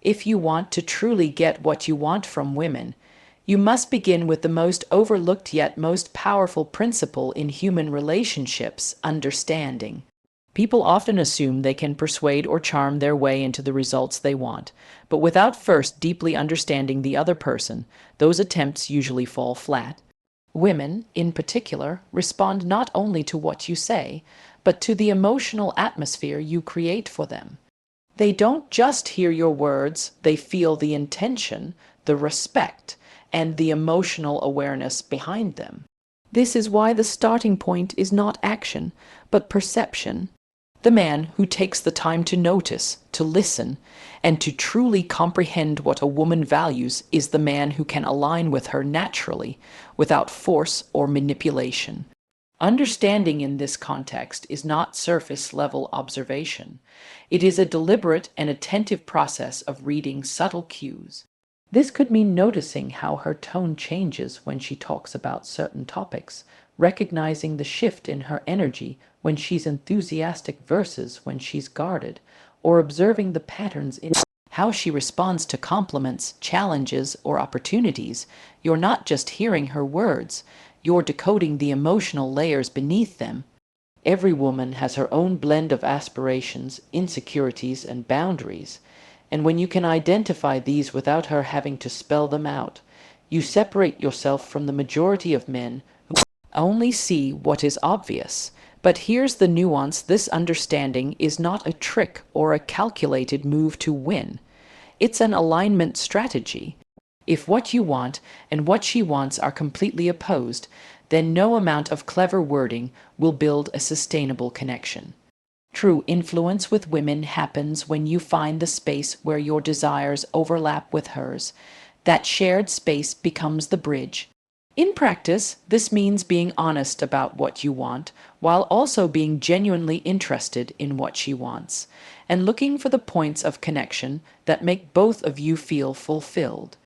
If you want to truly get what you want from women, you must begin with the most overlooked yet most powerful principle in human relationships: understanding. People often assume they can persuade or charm their way into the results they want, but without first deeply understanding the other person, those attempts usually fall flat. Women, in particular, respond not only to what you say, but to the emotional atmosphere you create for them. They don't just hear your words, they feel the intention, the respect, and the emotional awareness behind them. This is why the starting point is not action, but perception. The man who takes the time to notice, to listen, and to truly comprehend what a woman values is the man who can align with her naturally, without force or manipulation. Understanding in this context is not surface-level observation. It is a deliberate and attentive process of reading subtle cues. This could mean noticing how her tone changes when she talks about certain topics, recognizing the shift in her energy when she's enthusiastic versus when she's guarded, or observing the patterns in how she responds to compliments, challenges, or opportunities. You're not just hearing her words, you're decoding the emotional layers beneath them. Every woman has her own blend of aspirations, insecurities, and boundaries, and when you can identify these without her having to spell them out, you separate yourself from the majority of men who only see what is obvious. But here's the nuance: this understanding is not a trick or a calculated move to win. It's an alignment strategy. If what you want and what she wants are completely opposed, then no amount of clever wording will build a sustainable connection. True influence with women happens when you find the space where your desires overlap with hers. That shared space becomes the bridge. In practice, this means being honest about what you want, while also being genuinely interested in what she wants, and looking for the points of connection that make both of you feel fulfilled.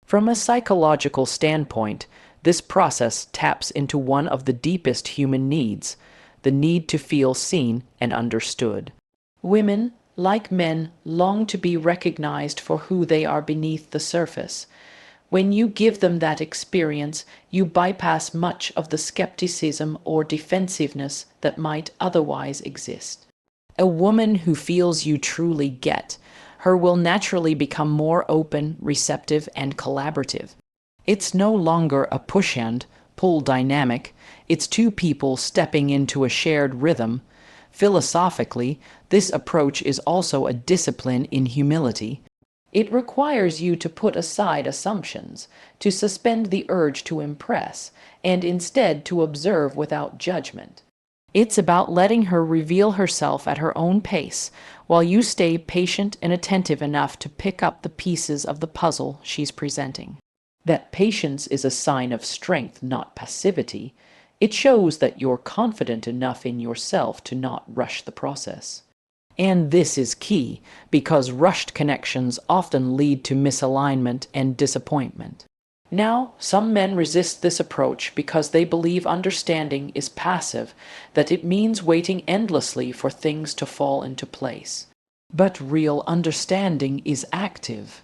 From a psychological standpoint, this process taps into one of the deepest human needs: the need to feel seen and understood. Women, like men, long to be recognized for who they are beneath the surface. When you give them that experience, you bypass much of the skepticism or defensiveness that might otherwise exist. A woman who feels you truly get her will naturally become more open, receptive, and collaborative. It's no longer a push and pull dynamic, it's two people stepping into a shared rhythm. Philosophically, this approach is also a discipline in humility. It requires you to put aside assumptions, to suspend the urge to impress, and instead to observe without judgment. It's about letting her reveal herself at her own pace, while you stay patient and attentive enough to pick up the pieces of the puzzle she's presenting. That patience is a sign of strength, not passivity. It shows that you're confident enough in yourself to not rush the process. And this is key, because rushed connections often lead to misalignment and disappointment. Now, some men resist this approach because they believe understanding is passive, that it means waiting endlessly for things to fall into place. But real understanding is active.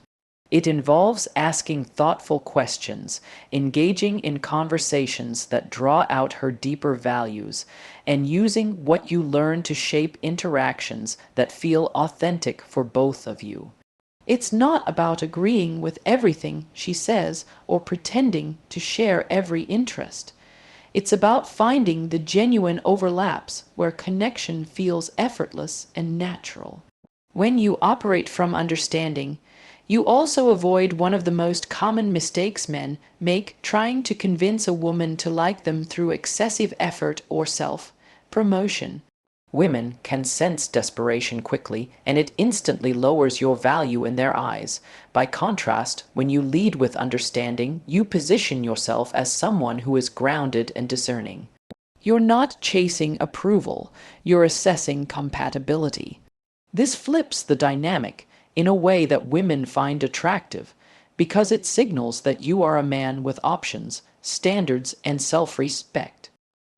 It involves asking thoughtful questions, engaging in conversations that draw out her deeper values, and using what you learn to shape interactions that feel authentic for both of you. It's not about agreeing with everything she says or pretending to share every interest. It's about finding the genuine overlaps where connection feels effortless and natural. When you operate from understanding, you also avoid one of the most common mistakes men make, trying to convince a woman to like them through excessive effort or self-promotion. Women can sense desperation quickly, and it instantly lowers your value in their eyes. By contrast, when you lead with understanding, you position yourself as someone who is grounded and discerning. You're not chasing approval, you're assessing compatibility. This flips the dynamic in a way that women find attractive, because it signals that you are a man with options, standards, and self-respect.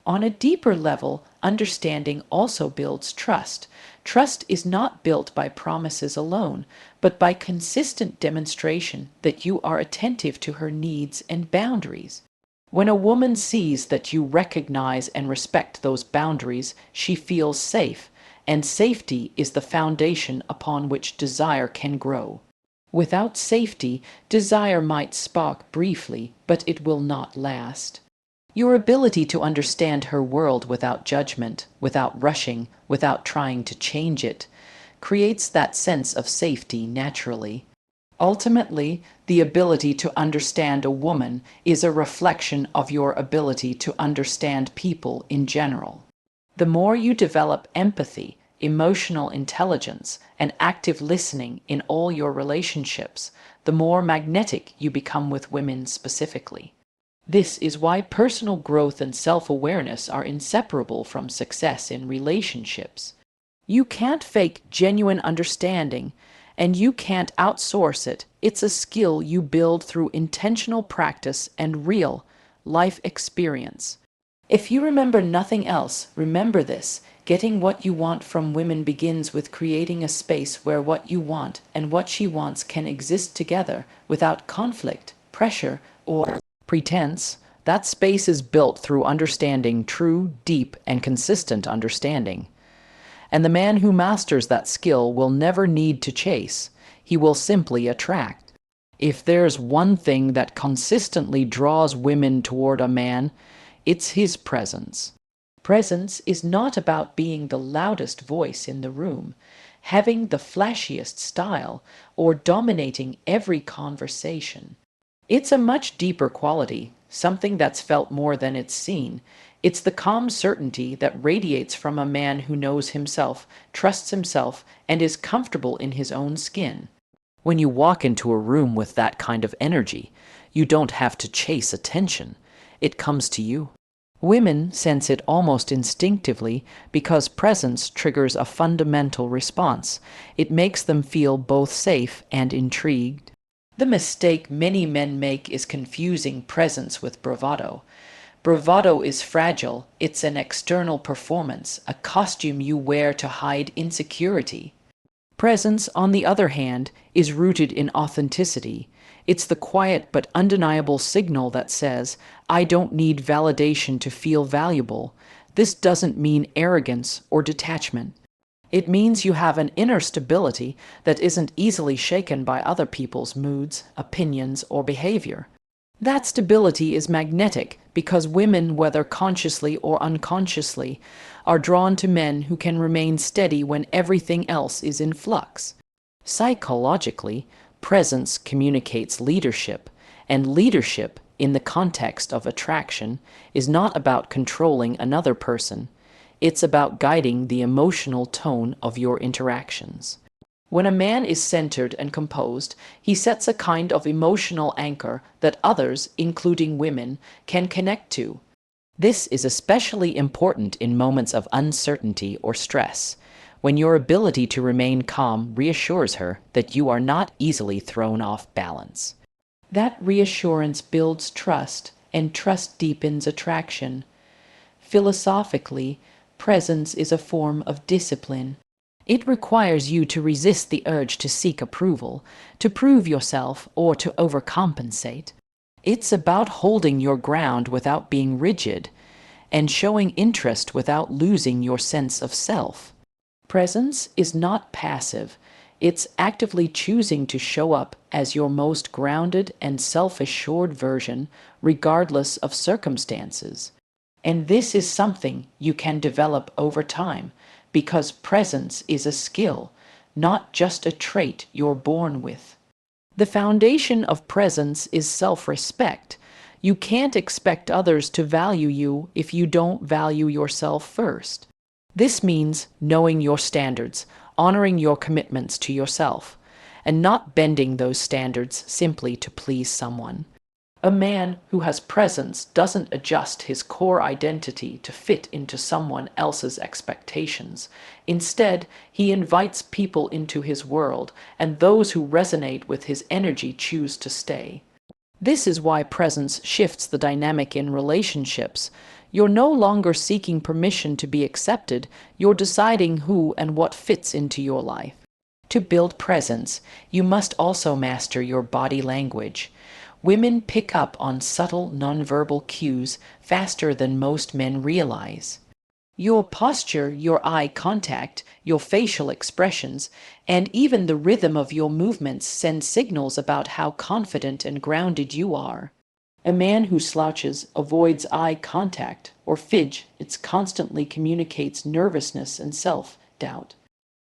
On a deeper level, understanding also builds trust. Trust is not built by promises alone, but by consistent demonstration that you are attentive to her needs and boundaries. When a woman sees that you recognize and respect those boundaries, she feels safe, and safety is the foundation upon which desire can grow. Without safety, desire might spark briefly, but it will not last. Your ability to understand her world without judgment, without rushing, without trying to change it, creates that sense of safety naturally. Ultimately, the ability to understand a woman is a reflection of your ability to understand people in general. The more you develop empathy, emotional intelligence, and active listening in all your relationships, the more magnetic you become with women specifically. This is why personal growth and self-awareness are inseparable from success in relationships. You can't fake genuine understanding, and you can't outsource it. It's a skill you build through intentional practice and real life experience. If you remember nothing else, remember this. Getting what you want from women begins with creating a space where what you want and what she wants can exist together without conflict, pressure, or pretense. That space is built through understanding, true, deep, and consistent understanding. And the man who masters that skill will never need to chase. He will simply attract. If there's one thing that consistently draws women toward a man, it's his presence. Presence is not about being the loudest voice in the room, having the flashiest style, or dominating every conversation. It's a much deeper quality, something that's felt more than it's seen. It's the calm certainty that radiates from a man who knows himself, trusts himself, and is comfortable in his own skin. When you walk into a room with that kind of energy, you don't have to chase attention. It comes to you. Women sense it almost instinctively because presence triggers a fundamental response. It makes them feel both safe and intrigued. The mistake many men make is confusing presence with bravado. Bravado is fragile. It's an external performance, a costume you wear to hide insecurity. Presence, on the other hand, is rooted in authenticity. It's the quiet but undeniable signal that says, I don't need validation to feel valuable. This doesn't mean arrogance or detachment. It means you have an inner stability that isn't easily shaken by other people's moods, opinions, or behavior. That stability is magnetic because women, whether consciously or unconsciously, are drawn to men who can remain steady when everything else is in flux. Psychologically, presence communicates leadership, and leadership, in the context of attraction, is not about controlling another person. It's about guiding the emotional tone of your interactions. When a man is centered and composed, he sets a kind of emotional anchor that others, including women, can connect to. This is especially important in moments of uncertainty or stress, when your ability to remain calm reassures her that you are not easily thrown off balance. That reassurance builds trust, and trust deepens attraction. Philosophically, presence is a form of discipline. It requires you to resist the urge to seek approval, to prove yourself, or to overcompensate. It's about holding your ground without being rigid, and showing interest without losing your sense of self. Presence is not passive. It's actively choosing to show up as your most grounded and self-assured version, regardless of circumstances. And this is something you can develop over time, because presence is a skill, not just a trait you're born with. The foundation of presence is self-respect. You can't expect others to value you if you don't value yourself first. This means knowing your standards, honoring your commitments to yourself, and not bending those standards simply to please someone. A man who has presence doesn't adjust his core identity to fit into someone else's expectations. Instead, he invites people into his world, and those who resonate with his energy choose to stay. This is why presence shifts the dynamic in relationships. You're no longer seeking permission to be accepted, you're deciding who and what fits into your life. To build presence, you must also master your body language. Women pick up on subtle nonverbal cues faster than most men realize. Your posture, your eye contact, your facial expressions, and even the rhythm of your movements send signals about how confident and grounded you are. A man who slouches, avoids eye contact, or fidgets constantly communicates nervousness and self-doubt.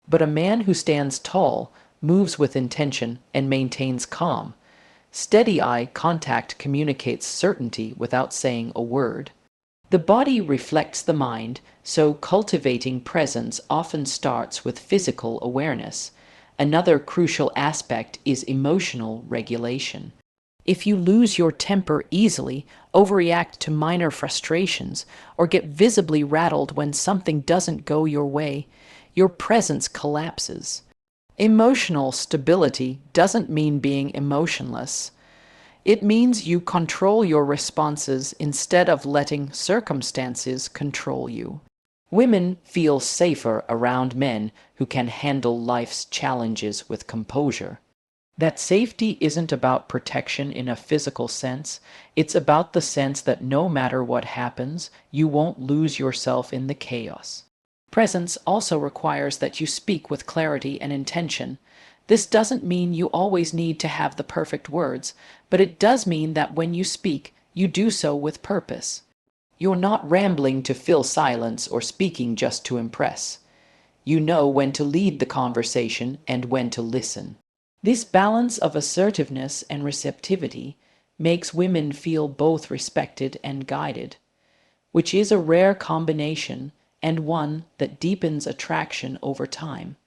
But a man who stands tall, moves with intention, and maintains calm. Steady eye contact communicates certainty without saying a word. The body reflects the mind, so cultivating presence often starts with physical awareness. Another crucial aspect is emotional regulation. If you lose your temper easily, overreact to minor frustrations, or get visibly rattled when something doesn't go your way, your presence collapses. Emotional stability doesn't mean being emotionless. It means you control your responses instead of letting circumstances control you. Women feel safer around men who can handle life's challenges with composure. That safety isn't about protection in a physical sense, it's about the sense that no matter what happens, you won't lose yourself in the chaos. Presence also requires that you speak with clarity and intention. This doesn't mean you always need to have the perfect words, but it does mean that when you speak, you do so with purpose. You're not rambling to fill silence or speaking just to impress. You know when to lead the conversation and when to listen. This balance of assertiveness and receptivity makes women feel both respected and guided, which is a rare combination and one that deepens attraction over time.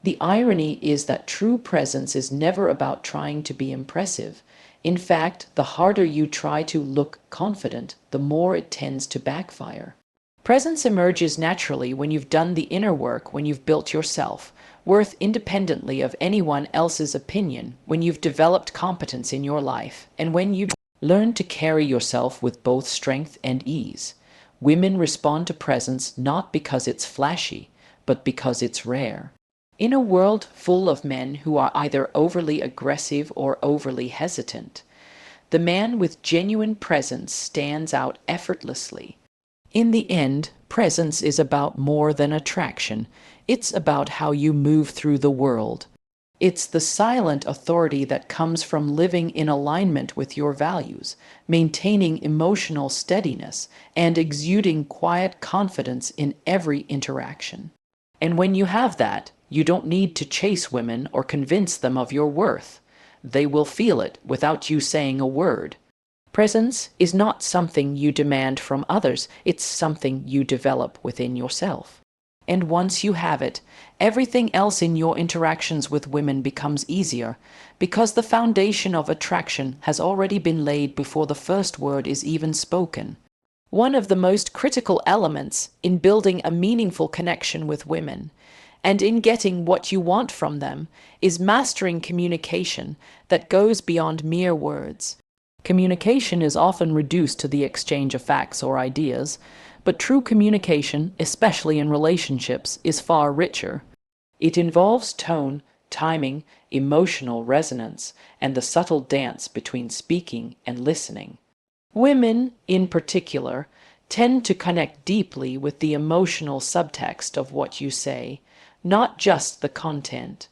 The irony is that true presence is never about trying to be impressive. In fact, the harder you try to look confident, the more it tends to backfire. Presence emerges naturally when you've done the inner work, when you've built yourself, worth independently of anyone else's opinion, when you've developed competence in your life, and when you've learned to carry yourself with both strength and ease. Women respond to presence not because it's flashy, but because it's rare. In a world full of men who are either overly aggressive or overly hesitant, the man with genuine presence stands out effortlessly. In the end, presence is about more than attraction. It's about how you move through the world. It's the silent authority that comes from living in alignment with your values, maintaining emotional steadiness, and exuding quiet confidence in every interaction. And when you have that, you don't need to chase women or convince them of your worth. They will feel it without you saying a word. Presence is not something you demand from others, it's something you develop within yourself. And once you have it, everything else in your interactions with women becomes easier, because the foundation of attraction has already been laid before the first word is even spoken. One of the most critical elements in building a meaningful connection with women, and in getting what you want from them, is mastering communication that goes beyond mere words. Communication is often reduced to the exchange of facts or ideas, but true communication, especially in relationships, is far richer. It involves tone, timing, emotional resonance, and the subtle dance between speaking and listening. Women, in particular, tend to connect deeply with the emotional subtext of what you say, not just the content.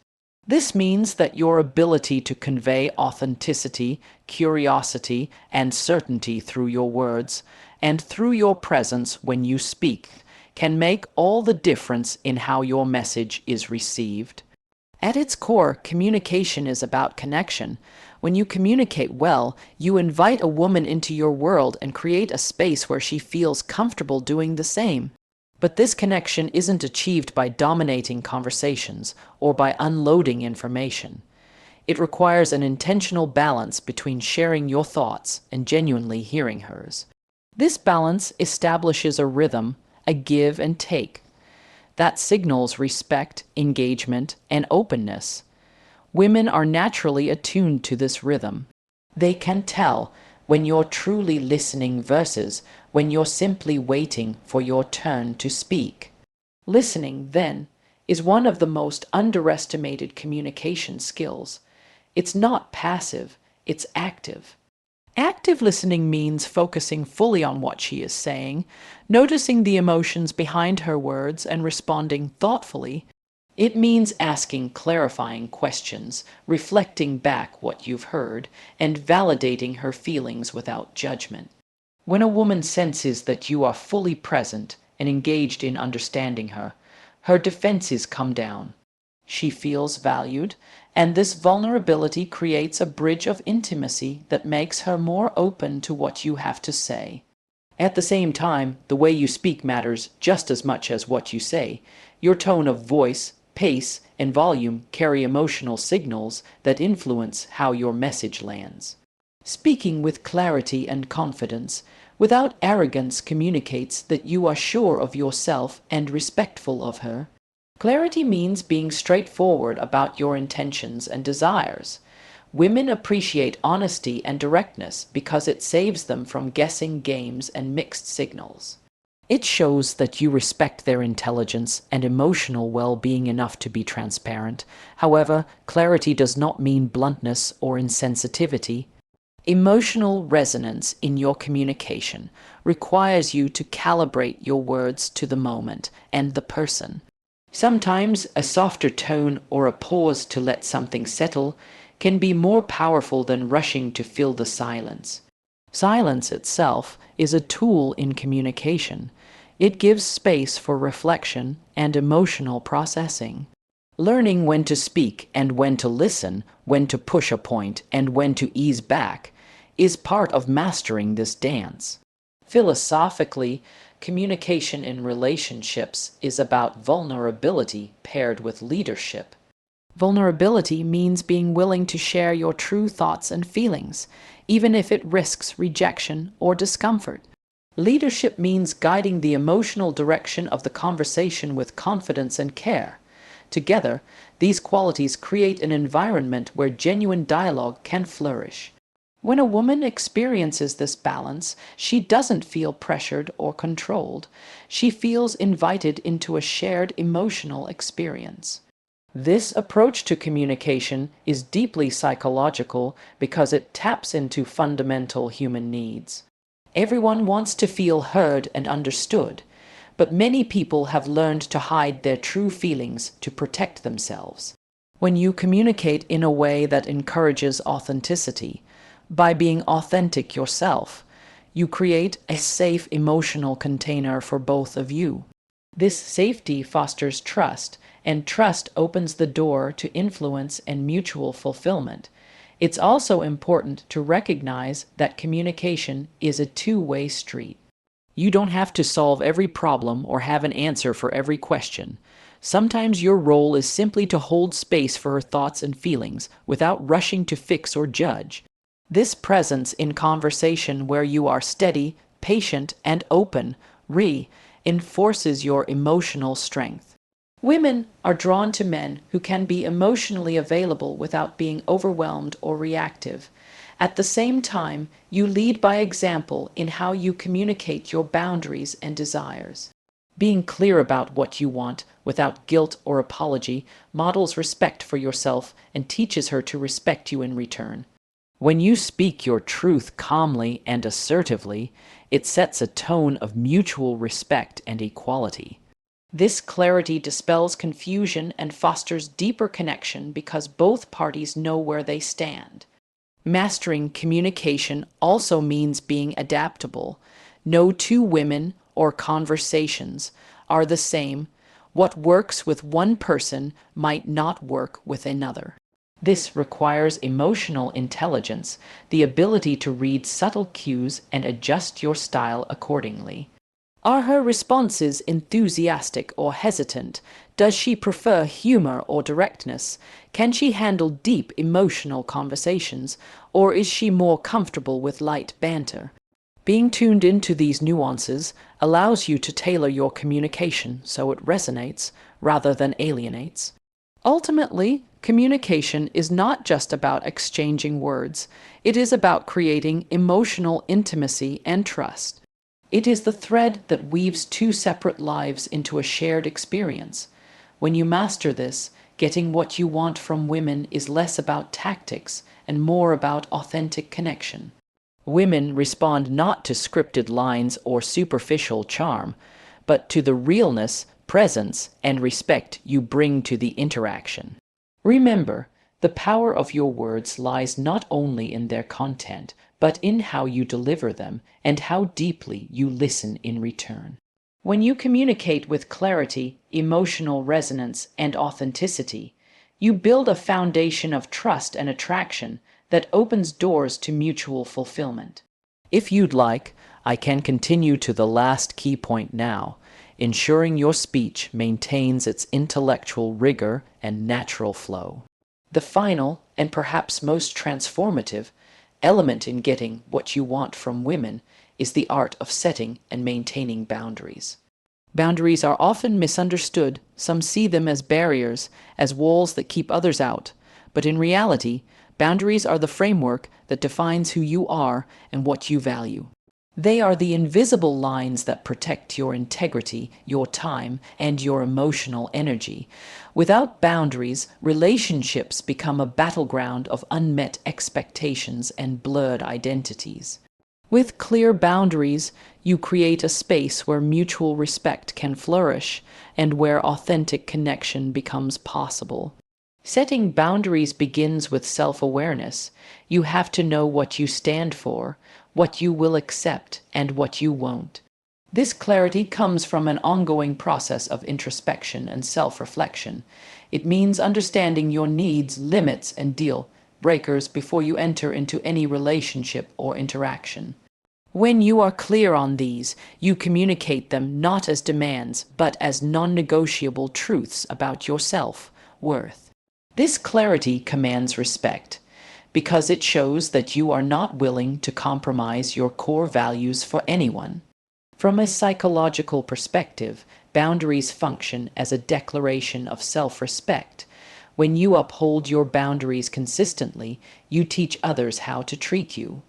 This means that your ability to convey authenticity, curiosity, and certainty through your words, and through your presence when you speak, can make all the difference in how your message is received. At its core, communication is about connection. When you communicate well, you invite a woman into your world and create a space where she feels comfortable doing the same. But this connection isn't achieved by dominating conversations or by unloading information. It requires an intentional balance between sharing your thoughts and genuinely hearing hers. This balance establishes a rhythm, a give and take, that signals respect, engagement, and openness. Women are naturally attuned to this rhythm. They can tell when you're truly listening versus when you're simply waiting for your turn to speak. Listening, then, is one of the most underestimated communication skills. It's not passive, it's active. Active listening means focusing fully on what she is saying, noticing the emotions behind her words, and responding thoughtfully. It means asking clarifying questions, reflecting back what you've heard, and validating her feelings without judgment. When a woman senses that you are fully present and engaged in understanding her, her defenses come down. She feels valued, and this vulnerability creates a bridge of intimacy that makes her more open to what you have to say. At the same time, the way you speak matters just as much as what you say. Your tone of voice, pace, and volume carry emotional signals that influence how your message lands. Speaking with clarity and confidence, without arrogance, communicates that you are sure of yourself and respectful of her. Clarity means being straightforward about your intentions and desires. Women appreciate honesty and directness because it saves them from guessing games and mixed signals. It shows that you respect their intelligence and emotional well-being enough to be transparent. However, clarity does not mean bluntness or insensitivity. Emotional resonance in your communication requires you to calibrate your words to the moment and the person. Sometimes a softer tone or a pause to let something settle can be more powerful than rushing to fill the silence. Silence itself is a tool in communication. It gives space for reflection and emotional processing. Learning when to speak and when to listen, when to push a point and when to ease back, is part of mastering this dance. Philosophically, communication in relationships is about vulnerability paired with leadership. Vulnerability means being willing to share your true thoughts and feelings, even if it risks rejection or discomfort. Leadership means guiding the emotional direction of the conversation with confidence and care. Together, these qualities create an environment where genuine dialogue can flourish. When a woman experiences this balance, she doesn't feel pressured or controlled. She feels invited into a shared emotional experience. This approach to communication is deeply psychological because it taps into fundamental human needs. Everyone wants to feel heard and understood, but many people have learned to hide their true feelings to protect themselves. When you communicate in a way that encourages authenticity, by being authentic yourself, you create a safe emotional container for both of you. This safety fosters trust, and trust opens the door to influence and mutual fulfillment. It's also important to recognize that communication is a two-way street. You don't have to solve every problem or have an answer for every question. Sometimes your role is simply to hold space for her thoughts and feelings without rushing to fix or judge. This presence in conversation where you are steady, patient, and open reinforces your emotional strength. Women are drawn to men who can be emotionally available without being overwhelmed or reactive. At the same time, you lead by example in how you communicate your boundaries and desires. Being clear about what you want without guilt or apology models respect for yourself and teaches her to respect you in return. When you speak your truth calmly and assertively, it sets a tone of mutual respect and equality. This clarity dispels confusion and fosters deeper connection because both parties know where they stand. Mastering communication also means being adaptable. No two women or conversations are the same. What works with one person might not work with another. This requires emotional intelligence, the ability to read subtle cues and adjust your style accordingly. Are her responses enthusiastic or hesitant? Does she prefer humor or directness? Can she handle deep emotional conversations, or is she more comfortable with light banter? Being tuned into these nuances allows you to tailor your communication so it resonates rather than alienates. Ultimately, Communication is not just about exchanging words, it is about creating emotional intimacy and trust. It is the thread that weaves two separate lives into a shared experience. When you master this, getting what you want from women is less about tactics and more about authentic connection. Women respond not to scripted lines or superficial charm, but to the realness, presence, and respect you bring to the interaction. Remember, the power of your words lies not only in their content, but in how you deliver them and how deeply you listen in return. When you communicate with clarity, emotional resonance, and authenticity, you build a foundation of trust and attraction that opens doors to mutual fulfillment. If you'd like, I can continue to the last key point now, ensuring your speech maintains its intellectual rigor and natural flow. The final, and perhaps most transformative, element in getting what you want from women is the art of setting and maintaining boundaries. Boundaries are often misunderstood. Some see them as barriers, as walls that keep others out. But in reality, boundaries are the framework that defines who you are and what you value. They are the invisible lines that protect your integrity, your time, and your emotional energy. Without boundaries, relationships become a battleground of unmet expectations and blurred identities. With clear boundaries, you create a space where mutual respect can flourish and where authentic connection becomes possible. Setting boundaries begins with self-awareness. You have to know what you stand for, what you will accept, and what you won't. This clarity comes from an ongoing process of introspection and self-reflection. It means understanding your needs, limits, and deal breakers before you enter into any relationship or interaction. When you are clear on these, you communicate them not as demands, but as non-negotiable truths about your self-worth. This clarity commands respect, because it shows that you are not willing to compromise your core values for anyone. From a psychological perspective, boundaries function as a declaration of self-respect. When you uphold your boundaries consistently, you teach others how to treat you.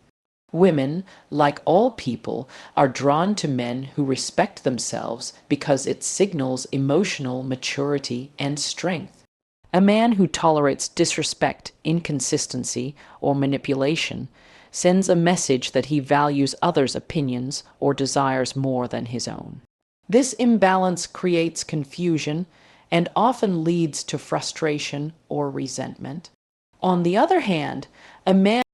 Women, like all people, are drawn to men who respect themselves because it signals emotional maturity and strength. A man who tolerates disrespect, inconsistency, or manipulation sends a message that he values others' opinions or desires more than his own. This imbalance creates confusion and often leads to frustration or resentment. On the other hand, a man